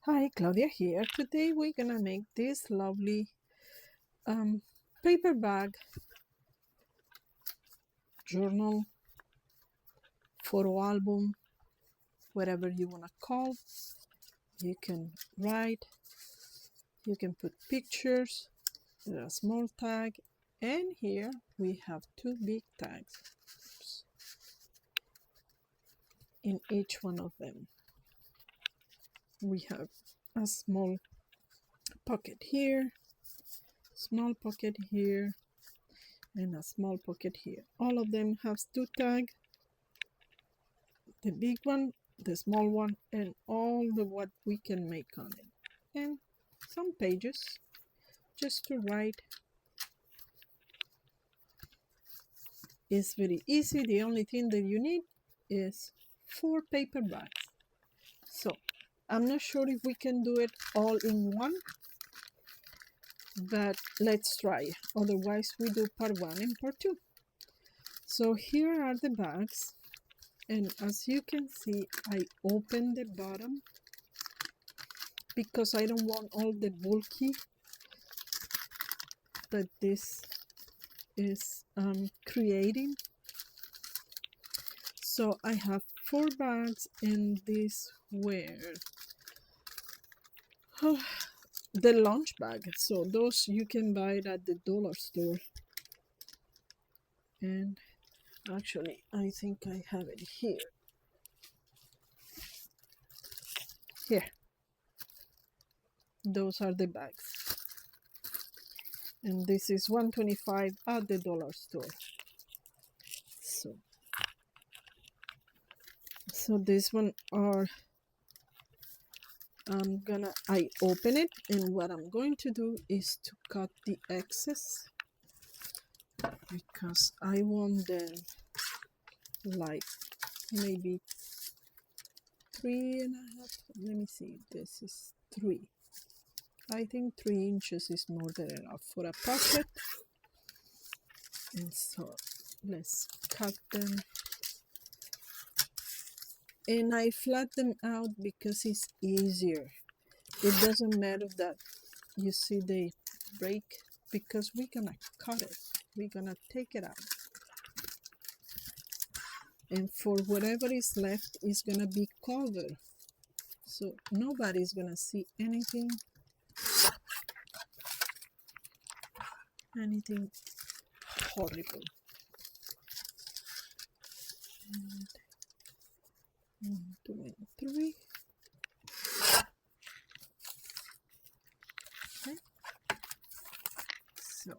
Hi, Claudia here. Today we're gonna make this lovely paper bag, journal, photo album, whatever you wanna call. You can write, you can put pictures, there's a small tag, and here we have two big tags in each one of them. We have a small pocket here, small pocket here, and a small pocket here. All of them have two tags, the big one, the small one, and all the what we can make on it, and some pages just to write. It's very easy. The only thing that you need is 4 paper bags. So I'm not sure if we can do it all in one, but let's try. Otherwise we do part 1 and part 2. So here are the bags, and as you can see, I open the bottom because I don't want all the bulky that this is creating. So I have 4 bags, and this were the lunch bag. So those you can buy it at the dollar store. And actually, I think I have it here. Here. Those are the bags. And this is $1.25 at the dollar store. So this one are I open it, and what I'm going to do is to cut the excess because I want them like maybe 3.5. Let me see, this is 3. I think 3 inches is more than enough for a pocket. And so let's cut them, and I flat them out because it's easier. It doesn't matter that you see they break, because we're gonna cut it, we're gonna take it out, and for whatever is left is gonna be covered, so nobody's gonna see anything horrible. And 1, 2, and 3. Okay. So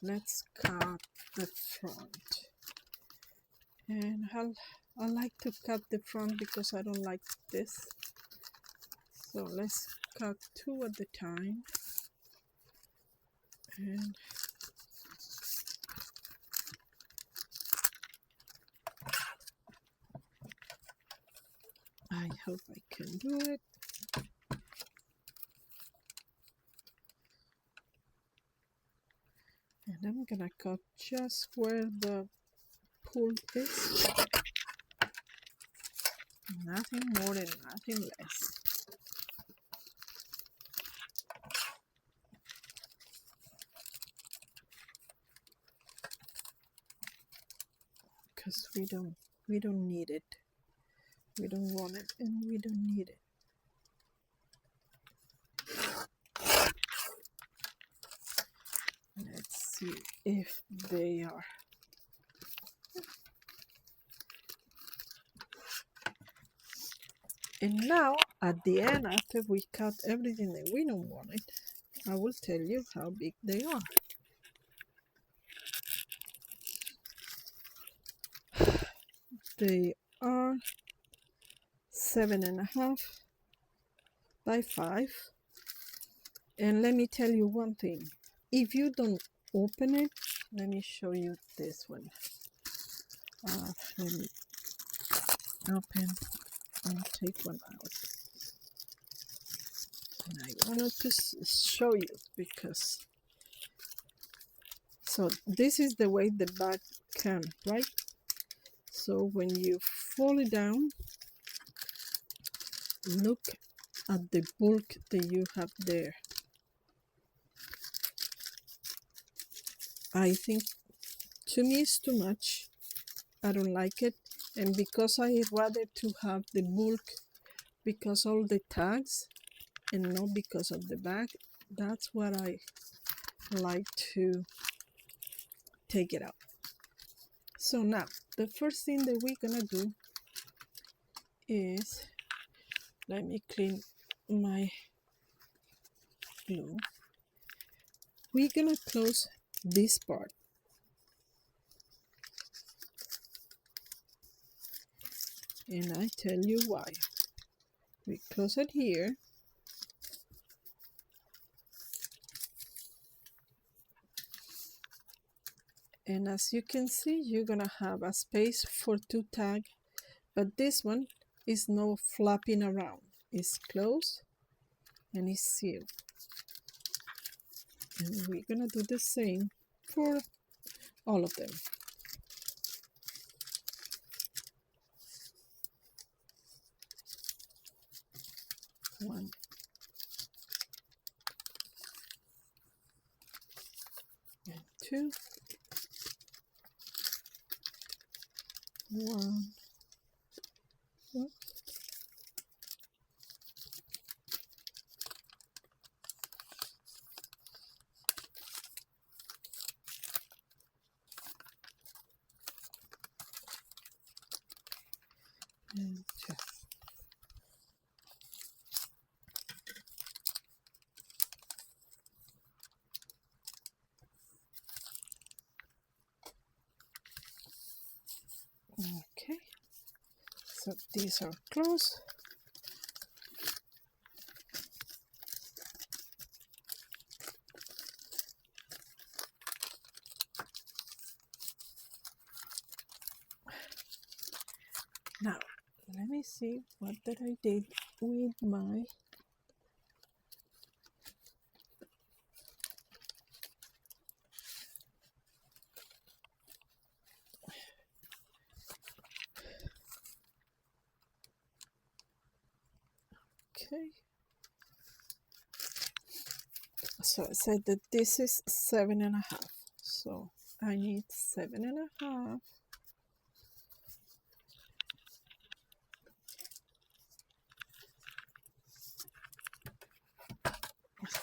let's cut the front, and I like to cut the front because I don't like this. So let's cut 2 at a time, and I hope I can do it. And I'm gonna cut just where the pull is, nothing more and nothing less. Because we don't need it, we don't want it, and we don't need it. Let's see if they are. And now at the end, after we cut everything that we don't want it, I will tell you how big they are. They are 7.5 by 5. And let me tell you one thing, if you don't open it, let me show you this one. Let me open and take one out. And I wanted to show you because, so this is the way the bag can, right? So when you fold it down, Look at the bulk that you have there. I think to me it's too much. I don't like it, and because I rather to have the bulk because all the tags and not because of the bag, that's what I like to take it out. So now the first thing that we're gonna do is, let me clean my glue. We're gonna close this part, and I tell you why. We close it here, and as you can see, you're gonna have a space for 2 tags, but this one is no flapping around. It's closed and it's sealed. And we're gonna do the same for all of them. One, and two, one, and two. Okay, so these are closed. Now, let me see what that I did with my okay. So I said that this is 7.5. So I need 7.5.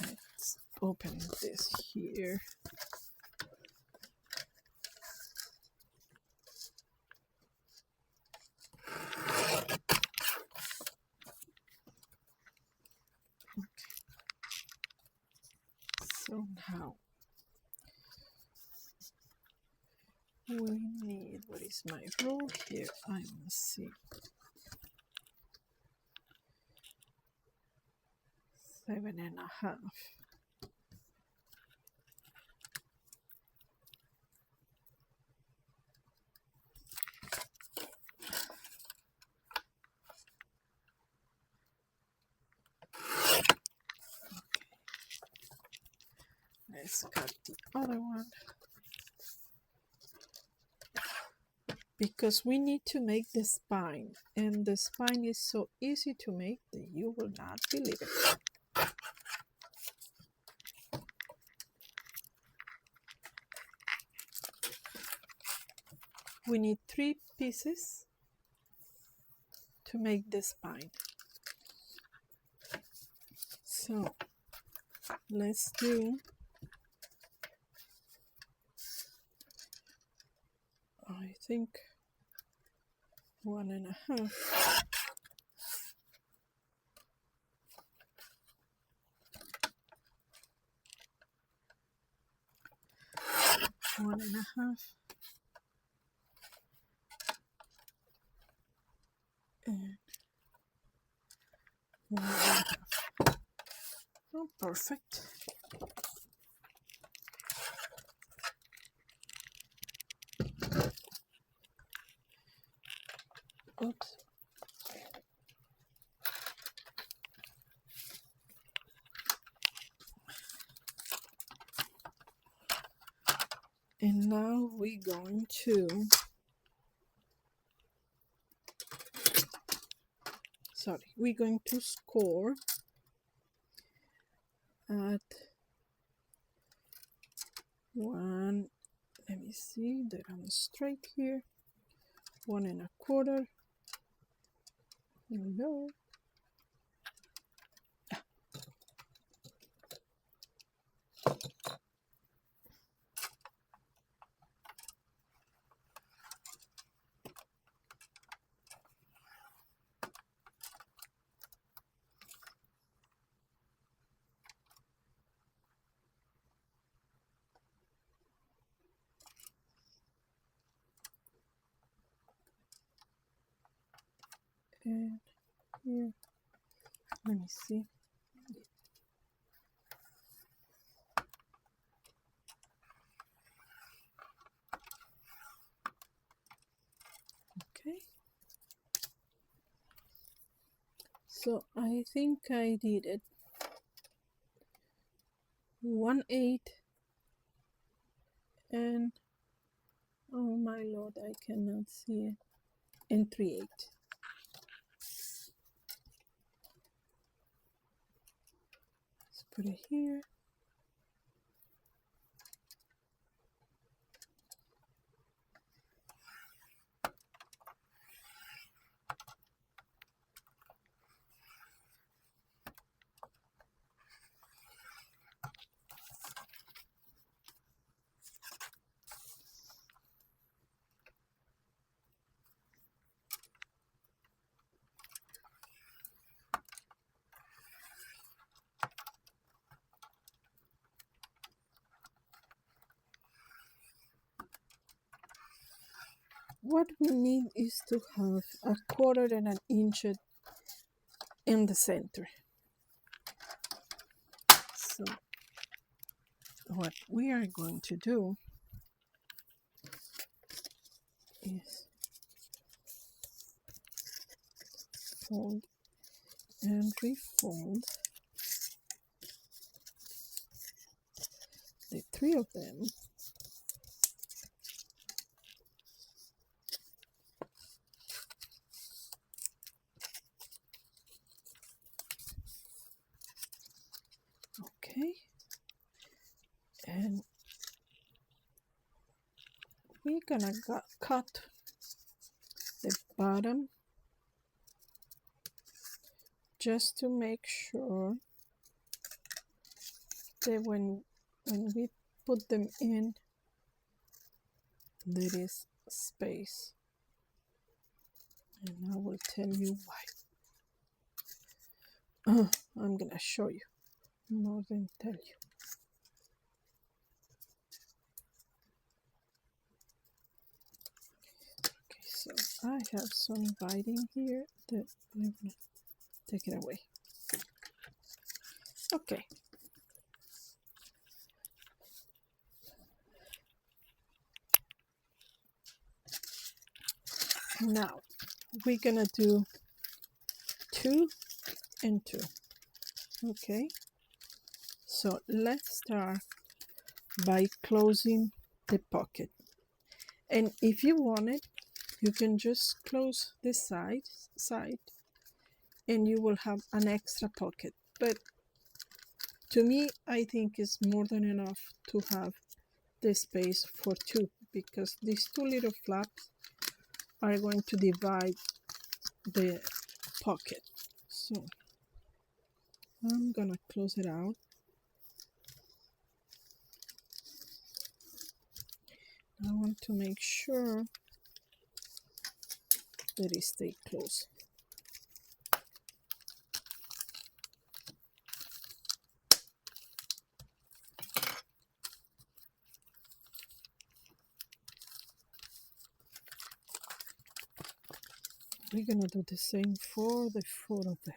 Let's open this here. So now we need, what is my rule here? I must see. 7.5. Let's cut the other one. Because we need to make the spine, and the spine is so easy to make that you will not believe it. We need 3 pieces to make the spine. So let's do, I think, 1.5. One and a half. And 1.5. Oh, perfect. Oops. And now we're going to sorry, we're going to score at 1, let me see that I'm straight here, 1.25. Hello. And here, let me see. Okay. So I think I did it. 1/8 and oh my lord, I cannot see it. And 3/8. Let's put it here. What we need is to have 1/4 inch in the center. So what we are going to do is fold and refold the 3 of them. Okay, and we're gonna cut the bottom just to make sure that when we put them in, there is space. And I will tell you why. I'm gonna show you more than tell you. Okay, so I have some writing here that I'm gonna take it away. Okay. Now we're gonna do 2 and 2. Okay, so let's start by closing the pocket, and if you want it, you can just close this side and you will have an extra pocket, but to me I think it's more than enough to have the space for 2, because these 2 little flaps are going to divide the pocket. So I'm gonna close it out. I want to make sure that it stays closed. We're gonna do the same for the 4 of them.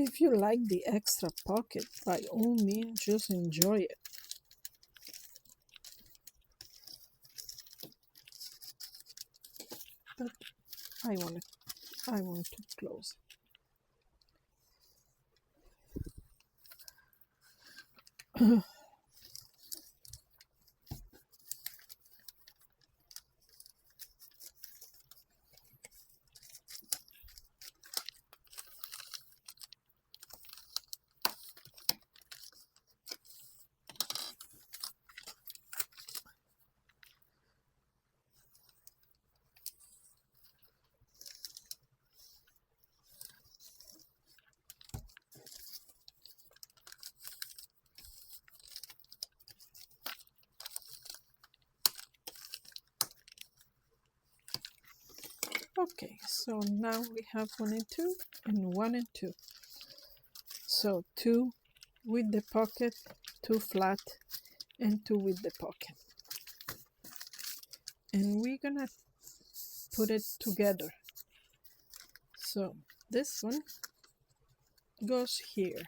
If you like the extra pocket, by all means, just enjoy it. But I want to close. Okay, so now we have 1 and 2 and 1 and 2. So 2 with the pocket, 2 flat, and 2 with the pocket. And we're gonna put it together. So this one goes here.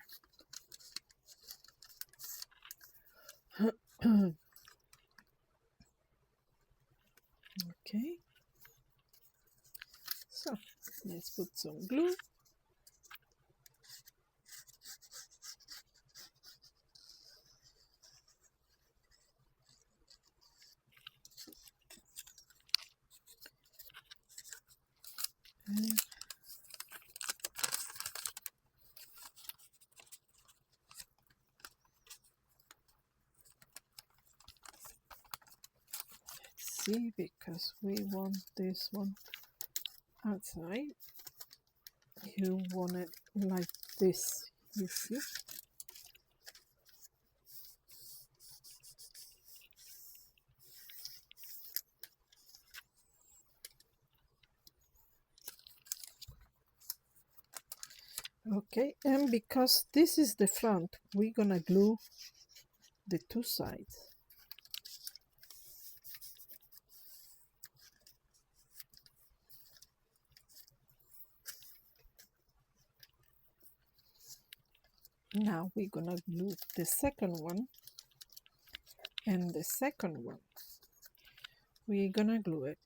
Okay, so let's put some glue. And let's see, because we want this one outside. You want it like this, you see? Okay, and because this is the front, we're gonna glue the 2 sides. Now we're gonna glue the second one and the second one. We're gonna glue it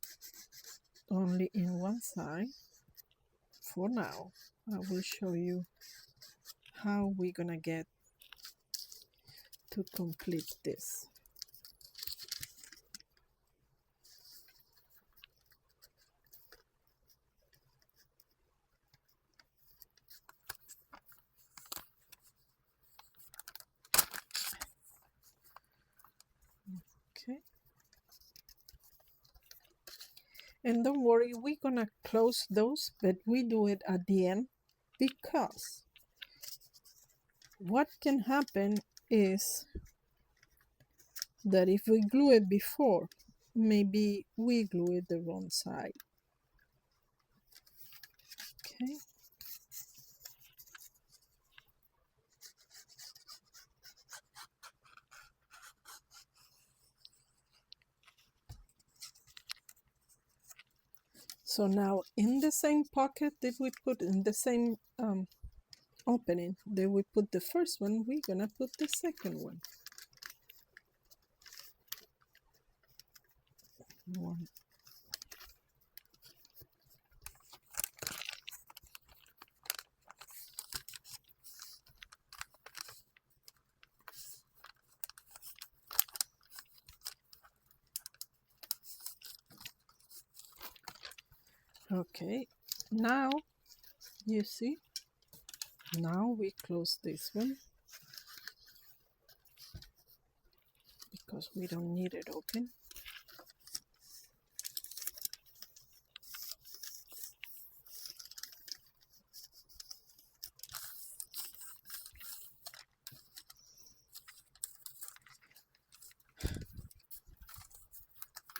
only in one side for now. I will show you how we're gonna get to complete this. Okay, and don't worry, we're gonna close those, but we do it at the end, because what can happen is that if we glue it before, maybe we glue it the wrong side. Okay, so now in the same pocket that we put in the same opening that we put the first one, we're gonna put the second one. One. Okay, now you see, now we close this one because we don't need it open.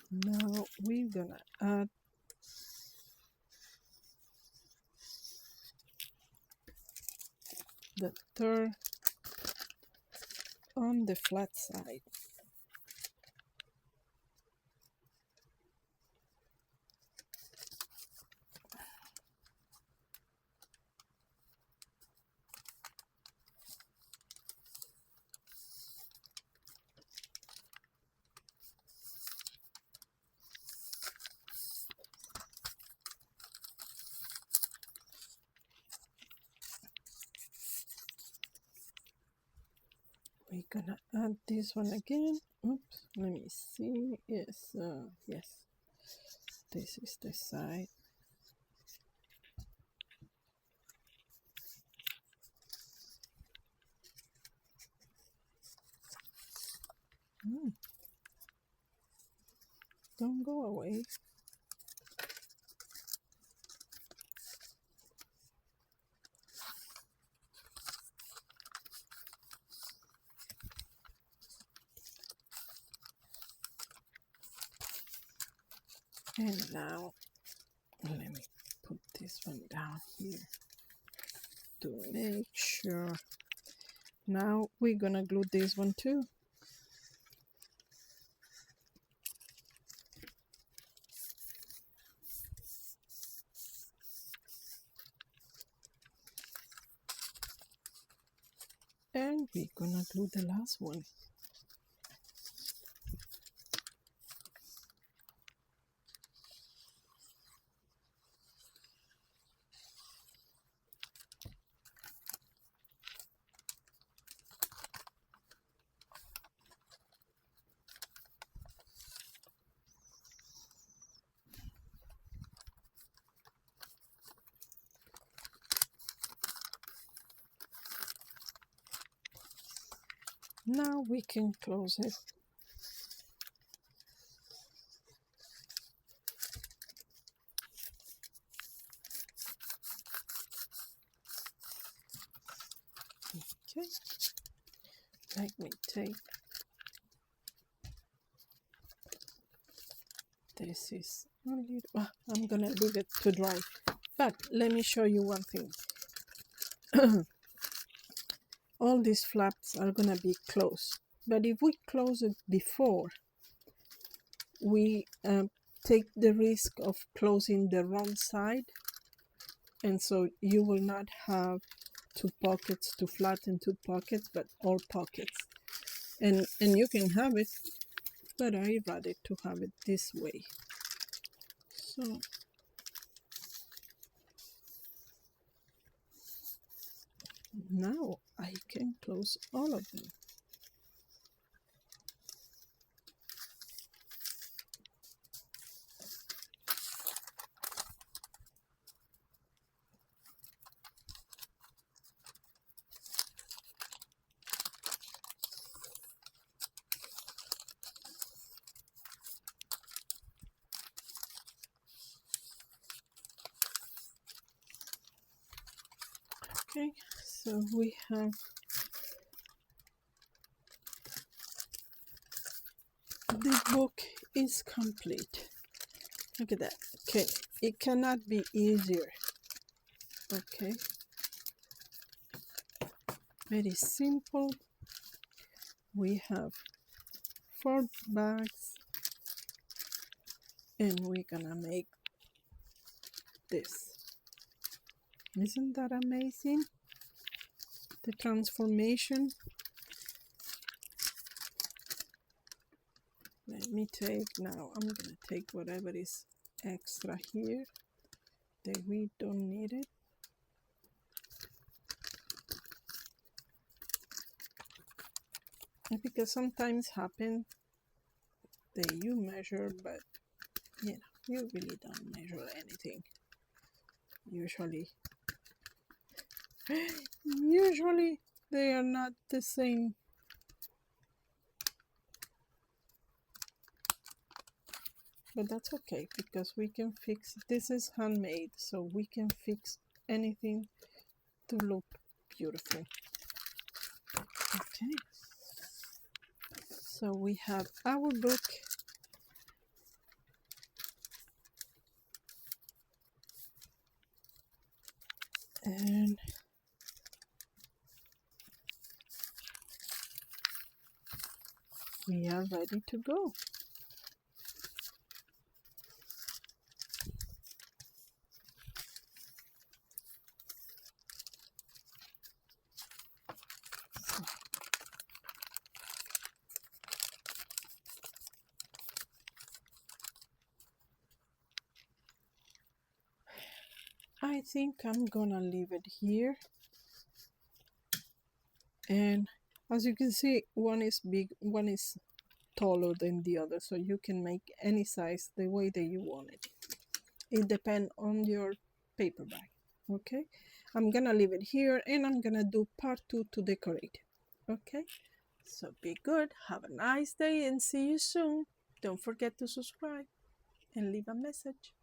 Now we're gonna add the third on the flat side. we're gonna add this one again. Oops, let me see. Yes, yes, this is the side. Don't go away. And now let me put this one down here to make sure. Now we're gonna glue this one too. And we're gonna glue the last one. Now we can close it. Okay, let me take this is a little, I'm gonna leave it to dry, but let me show you one thing. All these flaps are gonna be closed, but if we close it before, we take the risk of closing the wrong side, and so you will not have two pockets to flatten two pockets, but all pockets, and you can have it, but I rather to have it this way. So now I can close all of them. Okay, so we have the book is complete. Look at that. Okay, it cannot be easier. Okay, very simple. We have 4 bags, and we're gonna make this. Isn't that amazing? The transformation. Let me take now. I'm gonna take whatever is extra here that we don't need it. Because sometimes happen that you measure, but you know, you really don't measure anything. Usually they are not the same. But that's okay, because we can fix, this is handmade, so we can fix anything to look beautiful. Okay, so we have our book, and we are ready to go. I think I'm gonna leave it here, and As you can see, one is big, one is taller than the other, so you can make any size the way that you want it. It depends on your paper bag. Okay, I'm gonna leave it here and I'm gonna do part 2 to decorate. Okay, so be good, have a nice day, and see you soon. Don't forget to subscribe and leave a message.